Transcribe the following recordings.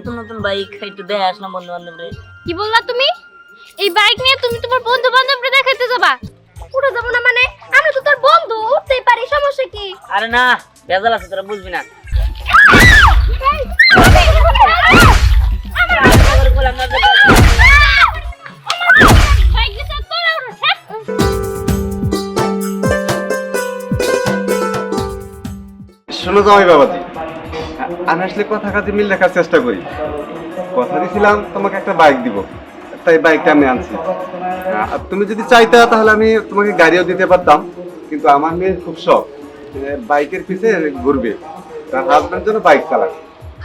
নতুন নতুন বাইক একটু দেখে আসলাম বন্ধু বান্ধবরে। কি বললা তুমি? এই বাইক নিয়ে তুমি তোমার বন্ধু বান্ধবরে দেখাইতে যাবা? উঠে যাবো না মানে? আমি তো তোর বন্ধু, উঠতেই পারি, সমস্যা কি? আরে না, ভেজাল আছে, তোরা বুঝবি না। শোনো জামাই বাবাজি, আমি আসলে কথা কাজে মিল রাখার চেষ্টা করি। কথা দিয়েছিলাম তোমাকে একটা বাইক দিব, তাই বাইকটা আমি আনছি। আর তুমি যদি চাইতা তাহলে আমি তোমাকে গাড়িও দিতে পারতাম, কিন্তু আমার মেয়ের খুব শখ বাইকের পিছে ঘুরবে, তার হাজবেন্ডের জন্য বাইক চালায়।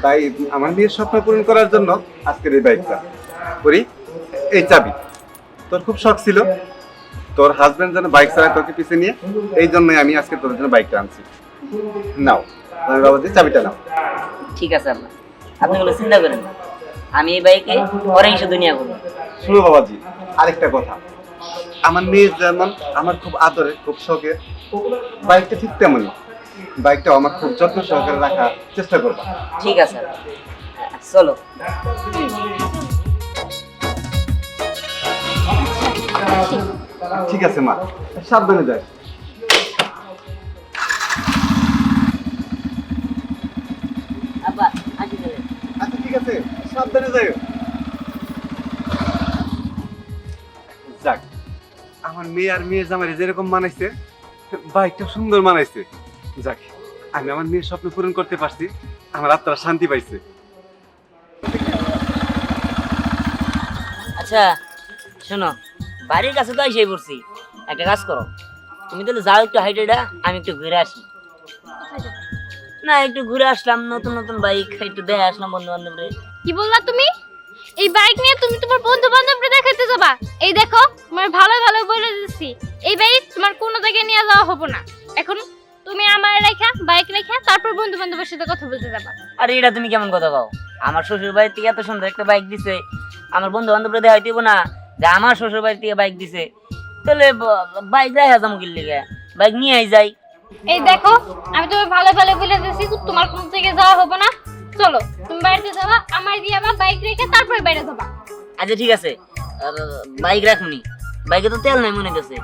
তাই আমার মেয়ের স্বপ্ন পূরণ করার জন্য আজকের এই বাইকটা করি। এই চাবি, তোর খুব শখ ছিল তোর হাজবেন্ড যেন বাইক চালায় তোকে পিছে নিয়ে, এই জন্যই আমি আজকে তোর জন্য বাইকটা আনছি। নাও জামাই বাবাজি, চাবিটা নাও। ঠিক আছে আল্লাহ, আপনি বলে চিন্তা করেন না। আমি এই বাইকে পরেই শুধু দুনিয়া করবো। শুনো বাবাজি, আরেকটা কথা, আমার মেয়ে যেমন আমার খুব আদরে, খুব শখের, বাইকটা ঠিক তেমনই। বাইকটা আমার খুব যত্ন সহকারে রাখার চেষ্টা করবা। ঠিক আছে, চলো। ঠিক আছে মা, সাবধানে যাই। আব্বা আসি তাহলে। আচ্ছা ঠিক আছে, সাবধানে যাই। যাক, আমার মেয়ে আর মেয়ের জামাই যেরকম মানাইছে, বাইকটা সুন্দর মানাইছে। যাক, আমি আমার মেয়ের স্বপ্ন পূরণ করতে পারছি, আমার আত্মারা শান্তি পাইছে। আচ্ছা শোনো, বাড়ির কাছে তো এসেই পড়ছি, একটা কাজ করো, তুমি তাহলে যাও একটু হাইটেডা, আমি একটু ঘুরে আসি। না, একটু ঘুরে আসলাম, নতুন নতুন বাইক একটু দেখে আসলাম বন্ধু বান্ধবরে। কি বললা তুমি? এই বাইক নিয়ে তুমি তোমার বন্ধু বান্ধবরে দেখাইতে যাবা? এই দেখো, তোমার ভালো ভালো বলে দিচ্ছি, এই বাইক তোমার কোনো জায়গায় নিয়ে যাওয়া হবে না। এখন তুমি আমার রেখা বাইক রেখা তারপর বন্ধু বান্ধবের সাথে কথা বলতে যাবা। আরে এটা তুমি কেমন কথা কও? আমার শ্বশুর বাড়ির থেকে এত সুন্দর একটা বাইক দিছে, আমার বন্ধু বান্ধবরা দেখাই দিব না যে আমার শ্বশুর বাড়ির থেকে বাইক দিছে? তাহলে বাইক দেখা যাবো কি লিগে, বাইক নিয়েই যাই। এই দেখো, আমি তোমার ভালো ভালো বলে দিচ্ছি, তোমার কোনো জায়গায় যাওয়া হবে না। চলো, তুমি বাড়িতে যাবা, আমার দিয়ে আবার বাইক রেখে তারপরে বাইরে যাবা। আচ্ছা ঠিক আছে, বাইক রাখুনি, বাইকে তো তেল নাই মনে হচ্ছে।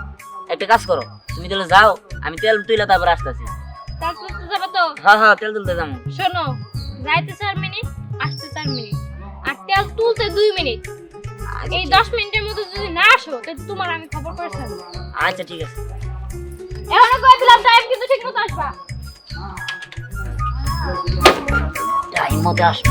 একটা কাজ করো, তুমি তাহলে যাও, আমি তেল তুইলা তারপর আসতেছি। তার তুলতে যাবা তো? হ্যাঁ হ্যাঁ, তেল তুলতে যাবো। শোনো, যাইতে 4 মিনিট, আসতে 4 মিনিট, আর তেল তুলতে 2 মিনিট। এই 10 মিনিটের মধ্যে যদি না আসো তাহলে তোমার আমি খবর করে ছাড়বো। আচ্ছা ঠিক আছে। এখনো কয়ে দিলাম, টাইম কিন্তু ঠিক মতো আসবা। টাইম মতো আসবো।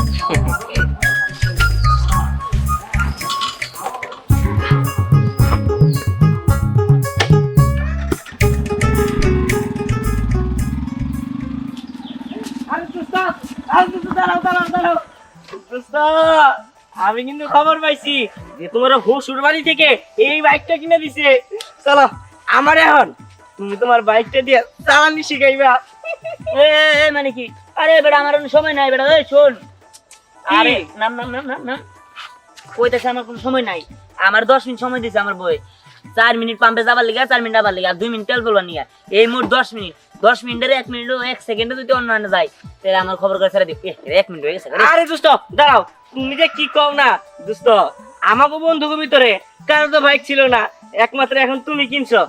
আমি কিন্তু খবর পাইছি যে তোমার শ্বশুর বাড়ি থেকে এই বাইকটা কিনে দিছে। চলো আমার এখন তুমি তোমার বাইকটা দিয়ে চালানি শিখাইবা। মানে কি? আরে বেটা, আমার কোনো সময় নাই বেটা। শোন, আরে নাম নাম নাম নাম নাম কইতেছে আমার কোনো সময় নাই। আমার 10 মিনিট সময় দিছে আমার বই। 4 মিনিট পাম্পে যাবার লিগা, 4 মিনিট আবার লিগা, আর 2 মিনিট তেল বলবা নিয়ে, এই মোট 10 মিনিট। 10 মিনিটের 1 মিনিট 1 সেকেন্ডে যদি অন্য যায় তাহলে আমার খবর করে ছেড়ে দিই। 1 মিনিট হয়ে গেছে। আরে দোস্ত দাঁড়াও, তুমি যে কি কও না দোস্ত, আমাকে বন্ধুকে ভিতরে কারো তো বাইক ছিল না, একমাত্র এখন তুমি কিনছো।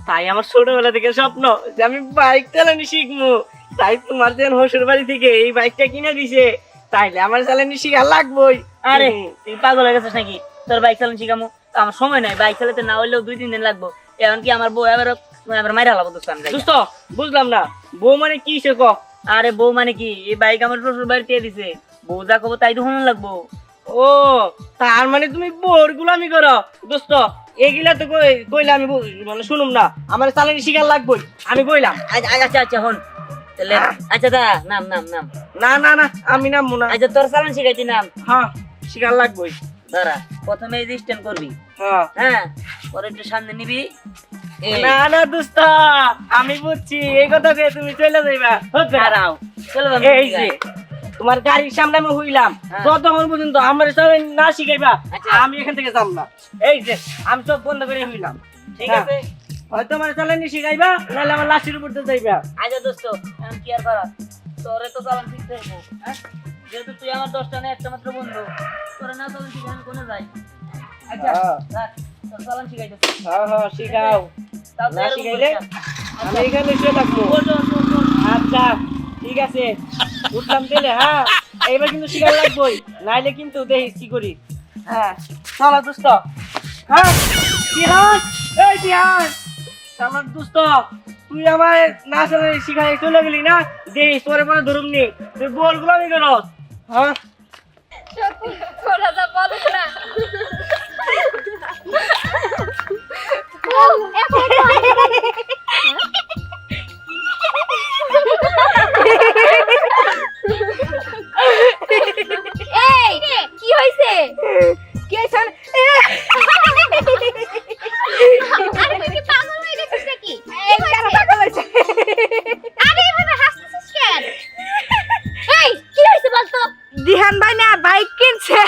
তাই আমার ছোটবেলা থেকে স্বপ্ন যে আমি বাইক চালানি শিখবো। তাই তোমার যেন শ্বশুর বাড়ি থেকে এই বাইকটা কিনে দিছে, তাইলে আমার চালানি শিখা লাগবোই। আরে তুই পাগল হয়ে গেছিস নাকি? তোর বাইক চালানো শিখামো? আমার সময় নাই, বাইক চালাতে না হইলেও 2-3 দিন লাগবো। এখন কি আমার বউ আবার মাইরা লাভ দোস্ত? দোস্ত বুঝলাম না, বউ মানে কি সে ক? আরে বউ মানে কি, এই বাইক আমার শ্বশুর বাড়িতে দিছে, বউ যা কব তাই তো শুনুন লাগবো। ও তার মানে তুমি বোর গুলামি করো দোস্ত। এগুলা তো কইলে আমি মানে শুনুম না, আমার চালানি শিকার লাগবই, আমি কইলাম। আচ্ছা আচ্ছা হন তাহলে। আচ্ছা দা, নাম নাম নাম। না না না, আমি নামবো না। আচ্ছা তোর চালান শিখাইছি নাম। হ্যাঁ শিকার লাগবই। দাঁড়া, প্রথমে এই স্ট্যান্ড করবি, হ্যাঁ হ্যাঁ, পরে একটু সামনে নিবি। না না দোস্ত, আমি বুঝছি এই কথা কে তুমি চলে যাইবা। দাঁড়াও, চলো এই যে তোমার গাড়ির সামনে আমি হইলাম, যতক্ষণ পর্যন্ত আমার চালানি না শিখাইবা আমি এখান থেকে যাব না। এই যে আমি সব বন্ধ করে হইলাম, ঠিক আছে? হয়তো আমার চালানি শিখাইবা, নাহলে আমার লাশির উপর দিয়ে যাইবা। আচ্ছা দোস্ত, এখন কি আর করা, তোরে তো চালান শিখতে হইব। যেহেতু তুই আমার 10টা না একটা মাত্র বন্ধু, তোরা না চলে শিখান কোনে যাই। আচ্ছা রাখ, তোর চালান শিখাইতেছি। হ্যাঁ শিখাও, তাও না তো এরকম শিখাইলে করিস না। আমি এখানে শুয়ে থাকবো। ওঠ, ওঠ, ওঠ, ওঠ। আচ্ছা ঠিক আছে, উঠলাম তাহলে। হ্যাঁ এইবার কিন্তু শিকার লাগবোই, নাইলে কিন্তু দেখিস কি করি। হ্যাঁ চলো দোস্ত। হ্যাঁ বিহান, এই বিহান, আমার দোস্ত, তুই আমার না চলে শিখাই চলে গেলি না, দেখিস তোরে পরে ধরুম নি, তুই বলগুলো আমি কেন। হ্যাঁ সত্যি তোরা যা বলিস না। ও, এখন তো এই কি হইছে? কি হইছে? আরে তুই কি পাগল হয়ে গেছিস নাকি? এই কেন পাগল হইছে? আরে এভাবে হাসতেছিস কেন? এই কি হইছে বলতো? দিহান ভাই না বাইক কিনছে।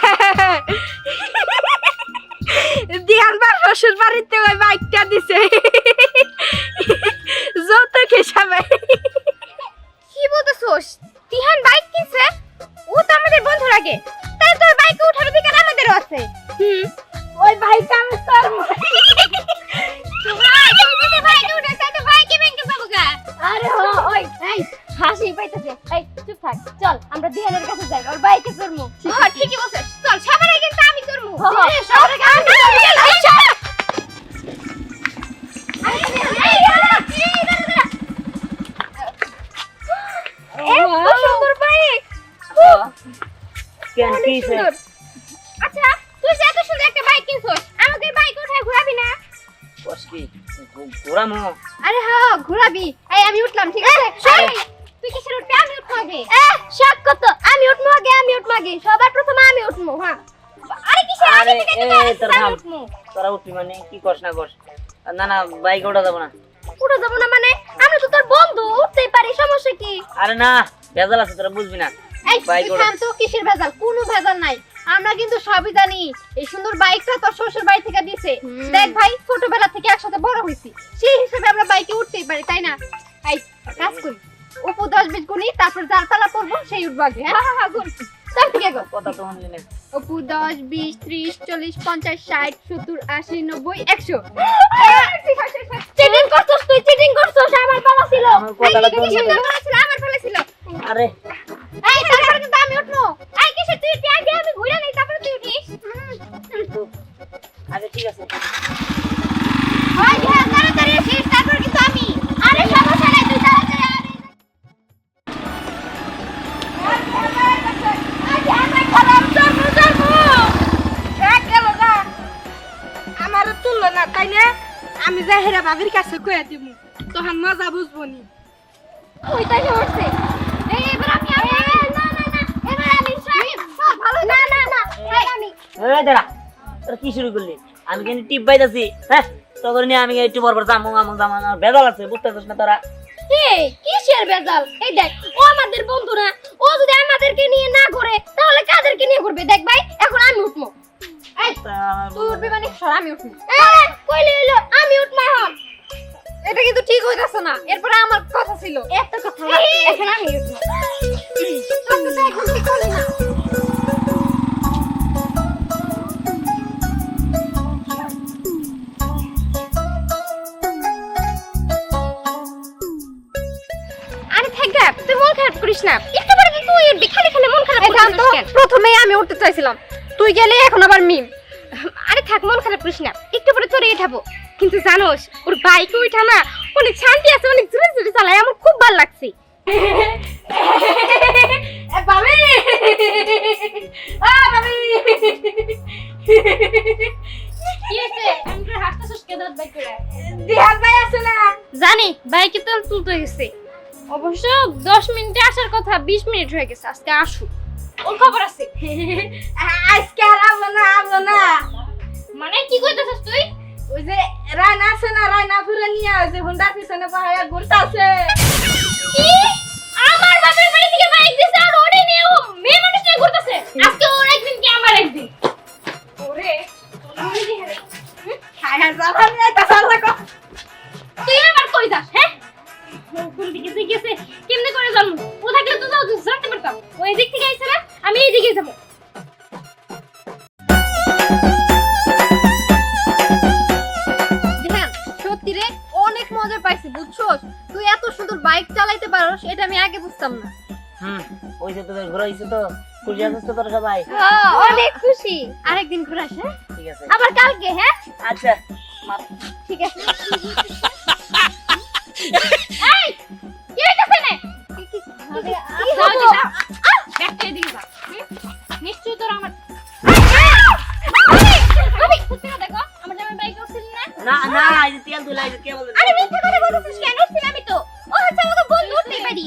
দিহান ভাই শ্বশুর বাড়িতে ওই বাইকটা দিছে যৌতুক হিসাবে। কি বলতেছস? তিহান বাইক কিনছে? ও তো আমাদের বন্ধু লাগে। তাই তোর বাইকে ওঠার অধিকার আমাদেরও আছে। ওই বাইকটা আমি করব। ভাই তুই যদি বাইকে উঠে তাই তো বাইকে ব্যাংকে যাবো গা। আরে হো ওই এই হাসি পাইতেছে। এই চুপ থাক, চল আমরা দিহানের কাছে যাই, ওর বাইকে চড়মু। হ্যাঁ ঠিকই বলছিস, চল সবার আগে কিন্তু আমি চড়মু। সবার আগে আমি চড়মু। এত সুন্দর বাইক। কেন কি হইছে? সুন্দর। আচ্ছা তুই যে এত সুন্দর একটা বাইক কিনছস, আমাদের বাইক উঠায় ঘোরাবি না? কস কি? ঘোরামো? আরে হ্যাঁ ঘোরাবি। এই আমি উঠলাম, ঠিক আছে? তুই কিসের উঠবি? আমি উঠবো আগে। শখ কত? আমি উঠবো আগে, আমি উঠবো আগে। সবার প্রথমে আমি উঠবো। হ্যাঁ আরে কিসের আগে আরে থেকে এই তোর আমি ভাব, উঠবো। তোরা উঠবি মানে কি করছ না করছ? না না বাইক ওঠা যাবো না। উঠে যাবো না মানে? আমরা তো তোর বন্ধু, উঠতেই পারি, সমস্যা কি? আরে না, ভেজাল আছে, তোরা বুঝবি না। এই বাইক তুই ওঠা। থাম তো, কিসের ভেজাল? কোনো ভেজাল নাই। আমরা কিন্তু সবই জানি। এই সুন্দর বাইকটা তোর শ্বশুর বাড়ি থেকে দিছে। দেখ ভাই, ছোটবেলা থেকে একসাথে বড় হইছি, সেই হিসেবে আমরা বাইকে উঠতেই পারি, তাই না? এই কাজ করি, উপু 10-20 গুনি, তারপর যার পালা পড়বো সেই উঠবো আগে। হ্যাঁ হ্যাঁ গুন। চল ঠিক আছে। কথা তো শুনলি না। উপু 10, 20, 30, 40, 50, 60, 70, 80, 90, 100। চিটিং করছস তুই, চিটিং করছস। আমার পালা ছিল। আমার কথাটা এই, কিসের শুনলি না। পালা ছিল? আমার পালা ছিল। আরে এই তারপরে কিন্তু আমি উঠবো। এই কিসের তুই উঠবি আগে, আমি ঘুরে নেই তারপরে তুই উঠিস। আচ্ছা ঠিক আছে। ওই হ্যাঁ তাড়াতাড়ি আসিস, তারপর কিন্তু আমি। আরে সমস্যা নাই, তুই তাড়াতাড়ি আয়। আমার তুললো না তাই না? আমি যাই হেরা ভাবির কাছে কয়ে দিব, তখন মজা বুঝবো নি। ওই তাই উঠছে। এই এবার আমি না না না, এবার আমি সব ভালো। না না না, এই আমি। এই দাঁড়া, তোরা কি শুরু করলি? আমি কেন টিপ পাইতাছি? হ্যাঁ তোর নিয়ে আমি একটু পর পর জামু আমার ভেজাল আছে, বুঝতে পারছিস না তোরা? এই কিসের ভেজাল? এই দেখ, ও আমাদের বন্ধু না। ও যদি আমাদেরকে নিয়ে না ঘুরে তাহলে কাদেরকে নিয়ে ঘুরবে? দেখ ভাই, এখন আমি উঠবো। এই তুই উঠবি মানে সর, আমি উঠবো। কইলে হইলো আমি উঠবো এখন। এটা কিন্তু ঠিক হইতাছে না। এরপরে আমার কথা ছিল। এত কথা না, এখন আমি উঠবো। তোর তো এখন ঠিক হলো না। আরে থাক গা, তুই মন খারাপ করিস না। একটু পরে তো তুই উঠবি, খালি খালি মন খারাপ করিস না কেন? প্রথমেই আমি উঠতে চাইছিলাম, তুই গেলে এখন আবার মিম। আরে থাক, মন খারাপ করিস না। একটু পরে তোরে উঠাবো। কিন্তু জানোস ওর বাইকে উঠা না অনেক শান্তি আছে, অনেক জোরে জোরে চালায়, আমার খুব ভালো লাগছে। ভাবি, ভাবি, কি হইছে? আমি তোর হাসতেছস কে? দাঁত বাইর করে। দিহান ভাই আছে না? জানি বাইকে তেল তুলতে গেছে। অবশ্য 10 মিনিটে আসার কথা, 20 মিনিট হয়ে গেছে। আজকে আসু, ওর খবর আছে। আজকে আর আমলো না। মানে কি কইতাছস তুই? ওই যে রায়না আছে না, রায়না ফুরে নিয়ে ওই যে হুন্ডার পিছনে পাহাড়ে ঘুরতাছে। কি? আমার বাপের বাড়ি থেকে বাইক দিছে আর ওরে নিয়ে ও মেয়ে মানুষ নিয়ে ঘুরতেছে। আজকে ওর একদিন কি আমার একদিন। ওরে হ্যাঁ জানানি এটা সালা কো। তুই আবার কই যাস? হ্যাঁ কোন দিকে গেছে কেমনে করে জানবো? ও থাকলে তো যাও জানতে পারতাম। ওই দিক থেকে আইছে না, এটা আমি আগে বুঝতাম না। ওইসে তোদের ঘুরে হয়েছে তো, খুশি আছিস তো তোরা সবাই? অনেক খুশি। আরেকদিন ঘুরাস, হ্যাঁ? ঠিক আছে, আবার কালকে, হ্যাঁ? আচ্ছা ঠিক আছে। এই, কি হইতাছে নে? ব্যাগটা এদিকে দাও। নিশ্চয়ই তোরা আমার সত্যি কথা দেখো, আমার জামাই বাইক উঠছিল না? না না, এই যে তেল তুলে, এই যে কে বলবে? আরে মিথ্যা কথা বলছিস কেন? উঠছিল আমি তো। ও হচ্ছে আমাকে বন্ধু উঠতেই পারি।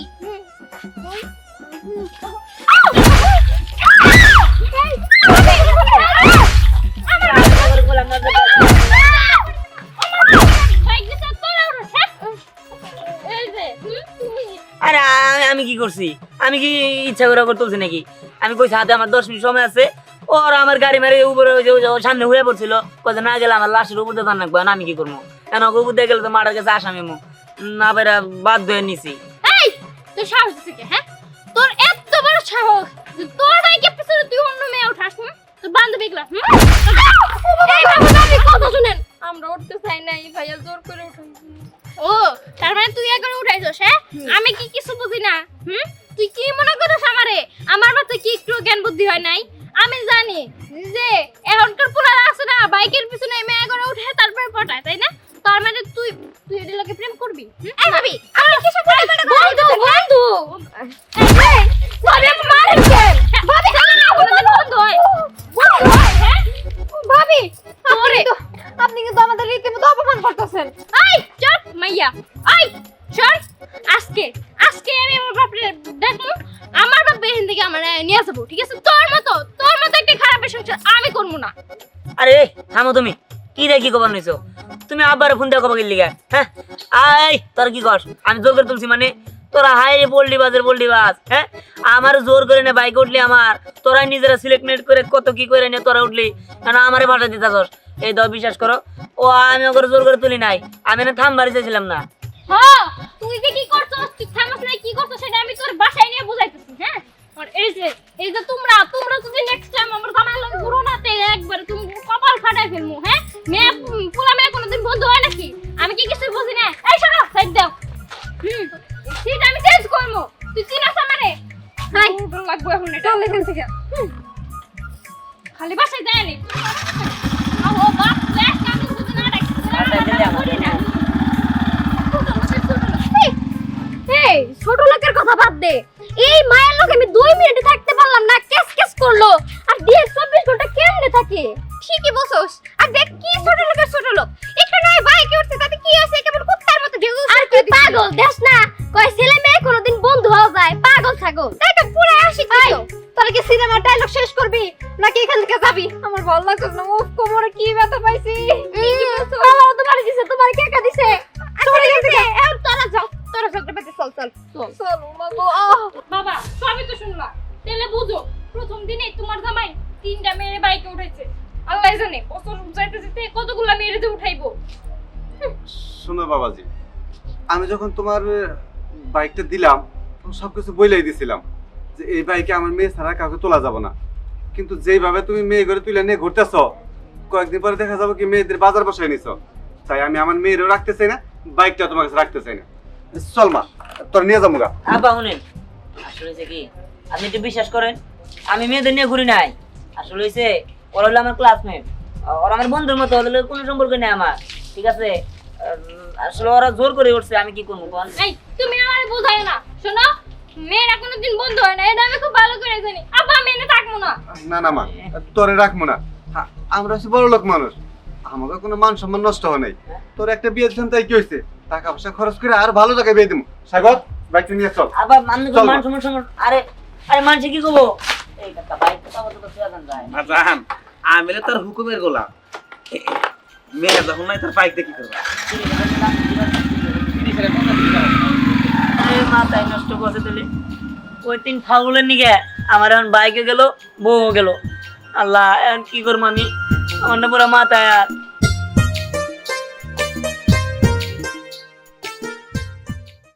আরে আমি কি করছি? আমি কি ইচ্ছা করে তুলছি নাকি? আমি কইছি হাতে আমার 10 মিনিট সময় আছে, ওর আমার গাড়ি মারি উপরে সামনে হয়ে পড়ছিল, কত না গেলে আমার লাশের উপর দিয়ে রাখবো, আমি কি করবো? কেন উপর দিয়ে গেলে তো মারার কাছে আসামি মু না বেরা বাধ্য হয়ে নিছি। এই তোর সাহস আছে কি? হ্যাঁ, তোর এত বড় সাহস যে তোর বাইকে পিছনে তুই অন্য মেয়ে উঠাস? তোর বান্ধবী গুলা এই বাবু কথা শুনেন, আমরা উঠতে চাই না, এই ভাইয়া জোর করে উঠাইছি। ও তার মানে তুই একবার উঠাইছস? হ্যাঁ, আমি কি কিছু বুঝি না? তুই কি মনে করিস আমারে? আমার মাথায় কি একটু জ্ঞান বুদ্ধি হয় নাই? আমি জানি যে এখনকার পোলারা আছে না, বাইকের পিছনে মেয়ে করে উঠে তারপর পটায়, তাই না? তার মানে তুই এদের লগে প্রেম করবি? এই ভাবি, আমি কি সব বলতে পারি? বন্ধু বন্ধু ভাবি আপনি মারেন কেন? ভাবি আমি না বলতে বন্ধু হয়, বন্ধু হয়। হ্যাঁ ভাবি, আপনি কিন্তু আমাদের রীতিমতো অপমান করতেছেন। এই চুপ মাইয়া, এই চল, আজকে আমি আমার বাপরে দেখবো, আমার বাপ বেহিন থেকে আমার নিয়ে যাবো, ঠিক আছে? তোর মতো একটা খারাপ সংসার আমি করবো না। আরে থামো, তুমি কি দেখি খবর নিছো? তুমি আবার ফোন দিয়ে খবর গেলি? হ্যাঁ আই তোর কি কর? আমি জোর করে তুলছি মানে? তোরা হাই রে পোল্ট্রি বাজ, হ্যাঁ? আমার জোর করে নে বাইক উঠলি, আমার তোরা নিজেরা সিলেক্ট করে কত কি করে নে তোরা উঠলি, কারণ আমারে ভাষা দিতে চাস। এই দাও বিশ্বাস করো, ও আমি ওকে জোর করে তুলি নাই, আমি না থাম বাড়ি চাইছিলাম না। হ্যাঁ তুই যে কি করছস, তুই থামস না, কি করছস সেটা আমি তোর বাসায় নিয়ে বুঝাইতেছি। হ্যাঁ, আর এই যে তোমরা যদি নেক্সট টাইম আমার জামাই লাগে ঘুরো না, তে একবার তুমি কপাল ফাটাই ফেলমু। হ্যাঁ, পোলা মেয়ে কোনোদিন বন্ধু হয় নাকি? আমি কি কিছু বুঝি না? এই শোনো, সাইড দাও। সেটা আমি চেঞ্জ করবো, তুই চিনাস আমারে? হাই লাগবো এখন এটা এখান থেকে। খালি বাসায় যায় নি ও বাপ, লেস আমি বুঝি না ডাকি না। এই ছোট লোকের কথা বাদ দে, এই মায়ের লোক আমি 2 মিনিট থাকতে পারলাম না, কেস করলো। আর দিয়ে 24 ঘন্টা কেমনে থাকে? ঠিকই বসোস। আর দেখ কি ছোট লোক একটু নয় বাইকে উঠছে, তাতে কি হইছে? কেমন কুত্তার মতো ঢেউ। আর কি পাগল দেখ না, কয় ছেলে মেয়ে কোনোদিন বন্ধু হওয়া যায়? পাগল ছাগল, তাই তো পুরো আসি কি? তোর কি সিনেমার ডায়লগ শেষ করবি নাকি এখান থেকে যাবি? আমার ভালো লাগছে না, উফ কোমরে কি ব্যথা পাইছি। আল্লাহ তোমার দিছে, তোমার কে কা দিছে? তোরে দিছে। এখন তোরা যাও, তোরা ঝগড়া পেতে চল মাগো। বাবা সবই তো শুনলা, তাহলে বুঝো প্রথম দিনে তোমার জামাই 3টা মেয়ে বাইকে উঠাইছে। আল্লাহ জানে বছর যাইতে কতগুলো মেয়েরে উঠাইবো। শোনো বাবাজি, আমি যখন তোমার বাইকটা দিলাম তখন সবকিছু বইলাই দিছিলাম যে এই বাইকে আমার মেয়ে ছাড়া কাউকে তোলা যাব না, কিন্তু যেইভাবে তুমি মেয়ে ঘরে তুলে নিয়ে ঘুরতেছ, কয়েকদিন পরে দেখা যাবে কি মেয়েদের বাজার বসায় নিছ। তাই আমি আমার মেয়েরও রাখতে চাই না, বাইকটা তোমার কাছে রাখতে চাই না। চল মা, তোর নিয়ে যাবো গা। আব্বা শুনেন, আসলে হয়েছে কি, আপনি একটু বিশ্বাস করেন, আমি মেয়েদের নিয়ে ঘুরি নাই। আসলে হয়েছে ওরা হলো আমার ক্লাসমেট, ওরা আমার বন্ধুর মতো, ওদের কোনো সম্পর্ক নেই আমার, ঠিক আছে? আসলে ওরা জোর করে উঠছে, আমি কি করবো? এই তুমি আমারে বোঝাই না, শোনো মেয়েরা কোনোদিন বন্ধু হয় না, এটা আমি খুব ভালো করে জানি। আব্বা আমি এনে থাকবো না। না না মা, তোরে রাখবো না। আমরা হচ্ছে বড় লোক মানুষ, আমাকে কোনো মান সম্মান নষ্ট হয় নাই। তোর একটা বিয়ে দিচ্ছেন তাই কি হয়েছে? টাকা পয়সা খরচ করে আর ভালো জায়গায় বিয়ে দিবো। সাগর বাইকটা নিয়ে চল। আবার আমি তো মান সম্মান, আরে মানুষে কি করবো? এই কথা বাইকটা তো আমার তো চেয়াদান যায় না। আজান আমি তোর হুকুমের গোলাম, মেয়ে যখন নাই তোর বাইক দেখি করবা। মাথায় নষ্ট করছে দিলে ওই 3 ফাউলের নিগে আমার এখন বাইকে গেল, বউ গেল। আল্লাহ এখন কি করবো আমি? আমার না পুরো মাথায় আর